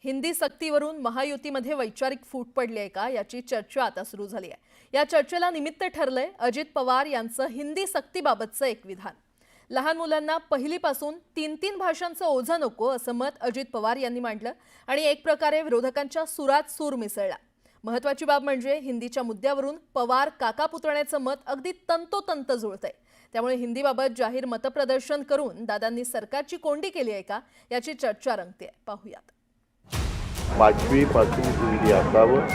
हिंदी सक्तीवरून महायुतीमध्ये वैचारिक फूट पडली आहे का याची चर्चा आता सुरू झाली आहे। या चर्चेला निमित्त ठरलंय अजित पवार यांचं हिंदी सक्तीबाबतचं एक विधान। लहान मुलांना पहिलीपासून 3-3 भाषांचं ओझं नको असं मत अजित पवार यांनी मांडलं आणि एक प्रकारे विरोधकांच्या सुरात सूर मिसळला। महत्त्वाची बाब म्हणजे हिंदीच्या मुद्द्यावरून पवार काका पुतण्याचं मत अगदी तंतोतंत जुळतंय। त्यामुळे हिंदीबाबत जाहीर मतप्रदर्शन करून दादांनी सरकारची कोंडी केली आहे का याची चर्चा रंगतेय। पाहूयात। 5वी पासून हिंदी असावं,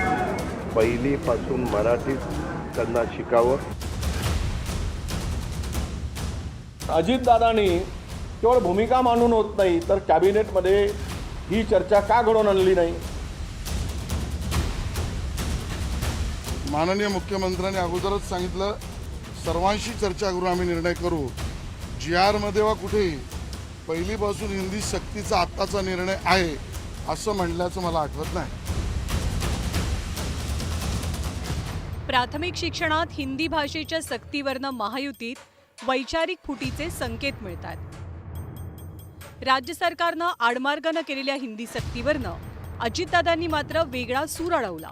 पहिली पासून मराठी त्यांना शिकावं। अजितदादांनी केवळ भूमिका मांडून होत नाही तर कॅबिनेटमध्ये ही चर्चा का घडवून आणली नाही? माननीय मुख्यमंत्र्यांनी अगोदरच सांगितलं सर्वांशी चर्चा करून आम्ही निर्णय करू। GR मध्ये वा कुठेही पहिलीपासून हिंदी सक्तीचा आत्ताचा निर्णय आहे असं म्हणल्याचं मला आठवत नाही। प्राथमिक शिक्षणात हिंदी भाषेच्या सक्तीवरनं महायुतीत वैचारिक फुटीचे संकेत मिळतात। राज्य सरकारनं आडमार्गानं केलेल्या हिंदी सक्तीवरनं अजितदादांनी मात्र वेगळा सूर अडवला।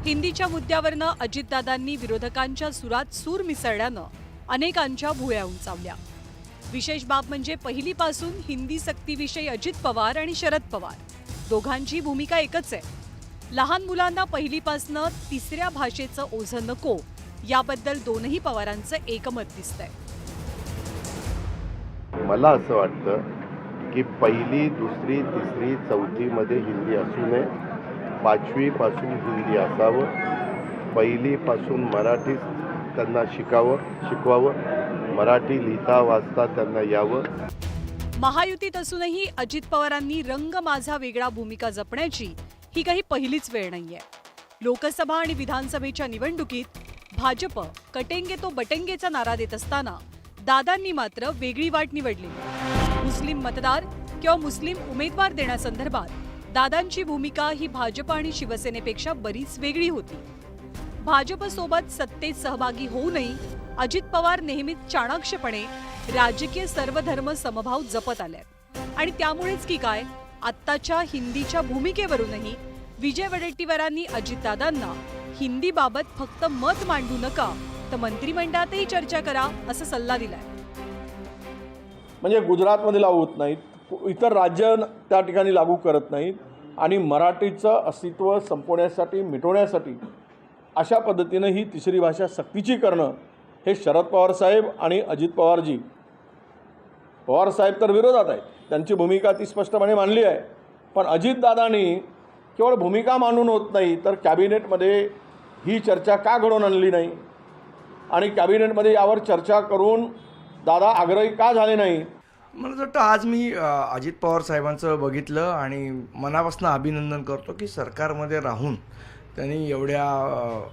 हिंदीच्या मुद्द्यावरनं अजितदादांनी विरोधकांच्या सुरात सूर मिसळल्यानं अनेकांच्या भुवया उंचावल्या। विशेष बाब म्हणजे पहिलीपासून हिंदी सक्तीविषयी अजित पवार आणि शरद पवार दोघांची भूमिका एकच आहे। लहान मुलांना पहिलीपासनं तिसऱ्या भाषेचं ओझं नको याबद्दल दोनही पवारांचं एकमत दिसतंय। मला असं वाटतं की पहिली, दुसरी, तिसरी, चौथीमध्ये हिंदी असू नये, 5वी पासून हिंदी असावं, पहिली पासून मराठी त्यांना शिकवावं, मराठी लिहिता वाचता त्यांना यावं। महायुतीत असूनही अजित पवारांनी रंग माझा वेगळा भूमिका जपण्याची ही काही पहिलीच वेळ नाहीये। लोकसभा आणि विधानसभेच्या निवडणुकीत भाजप कटेंगे तो बटेंगेचा नारा देत असताना दादांनी मात्र वेगळी वाट निवडली। मुस्लिम मतदार किंवा मुस्लिम उमेदवार देण्यासंदर्भात दादांची भूमिका ही भाजप आणि शिवसेनेपेक्षा बरीच वेगळी होती। भाजपसोबत सत्तेत सहभागी होऊनही अजित पवार नेहमीच चाणाक्षपणे राजकीय सर्वधर्म समभाव जपत आलेत आणि त्यामुळेच की काय आत्ताच्या हिंदीच्या भूमिकेवरूनही विजय वडेट्टीवारांनी अजितदादांना हिंदीबाबत फक्त मत मांडू नका तर मंत्रिमंडळातही चर्चा करा असा सल्ला दिलाय। म्हणजे गुजरातमध्ये लागू होत नाहीत, इतर राज्य त्या ठिकाणी लागू करत नाहीत आणि मराठीचं अस्तित्व संपवण्यासाठी मिटवण्यासाठी अशा पद्धतीनं ही तिसरी भाषा सक्तीची करणं हे शरद पवार साहेब आणि अजित पवारजी, पवार साहेब तर विरोधात आहेत, त्यांची भूमिका ती स्पष्टपणे मांडली आहे। पण अजितदादांनी केवळ भूमिका मांडून होत नाही तर कॅबिनेटमध्ये ही चर्चा का घडवून आणली नाही आणि कॅबिनेटमध्ये यावर चर्चा करून दादा आग्रही का झाले नाही? मला वाटतं आज मी अजित पवार साहेबांचं बघितलं आणि मनापासून अभिनंदन करतो की सरकारमध्ये राहून त्यांनी एवढ्या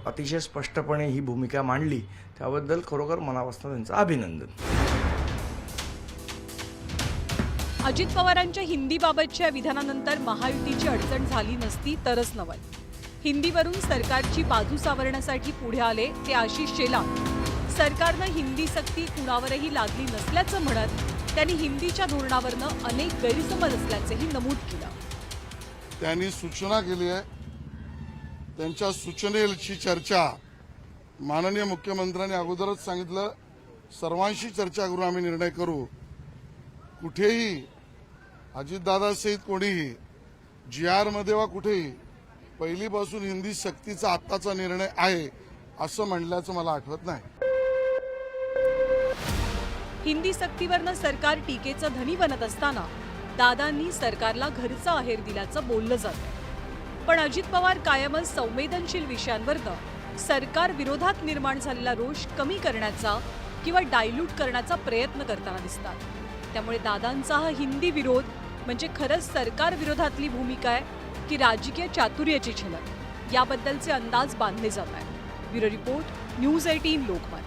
अतिशय स्पष्टपणे ही भूमिका मांडली, त्याबद्दल खरोखर मनापासून त्यांचं अभिनंदन। अजित पवारांच्या हिंदीबाबतच्या विधानानंतर महायुतीची अडचण झाली नसती तरच नवल। हिंदीवरून सरकारची बाजू सावरण्यासाठी पुढे आले ते आशिष शेलार। सरकारनं हिंदी सक्ती कुणावरही लागली नसल्याचं म्हणत त्यांनी हिंदीच्या धोरणावरनं अनेक गैरसमज असल्याचंही नमूद केलं। त्यांनी सूचना केली आहे, त्यांच्या सूचनेची चर्चा माननीय मुख्यमंत्र्यांनी अगोदरच सांगितलं सर्वांशी चर्चा करून आम्ही निर्णय करू। कुठेही अजितदादासहित कोणीही GR मध्ये वा कुठेही पहिलीपासून हिंदी सक्तीचा आत्ताचा निर्णय आहे असं म्हणल्याचं मला आठवत नाही। हिंदी सक्तीवरनं सरकार टीकेचं धनी बनत असताना दादांनी सरकारला घरचा आहेर दिल्याचं बोललं जातं। पण अजित पवार कायमच संवेदनशील विषयांवरनं सरकार विरोधात निर्माण झालेला रोष कमी करण्याचा किंवा डायल्यूट करण्याचा प्रयत्न करताना दिसतात। त्यामुळे दादांचा हा हिंदी विरोध म्हणजे खरंच सरकार विरोधातली भूमिका आहे की राजकीय चातुर्याची झलक याबद्दलचे अंदाज बांधले जात आहेत। Bureau report, news 18 Lokmat.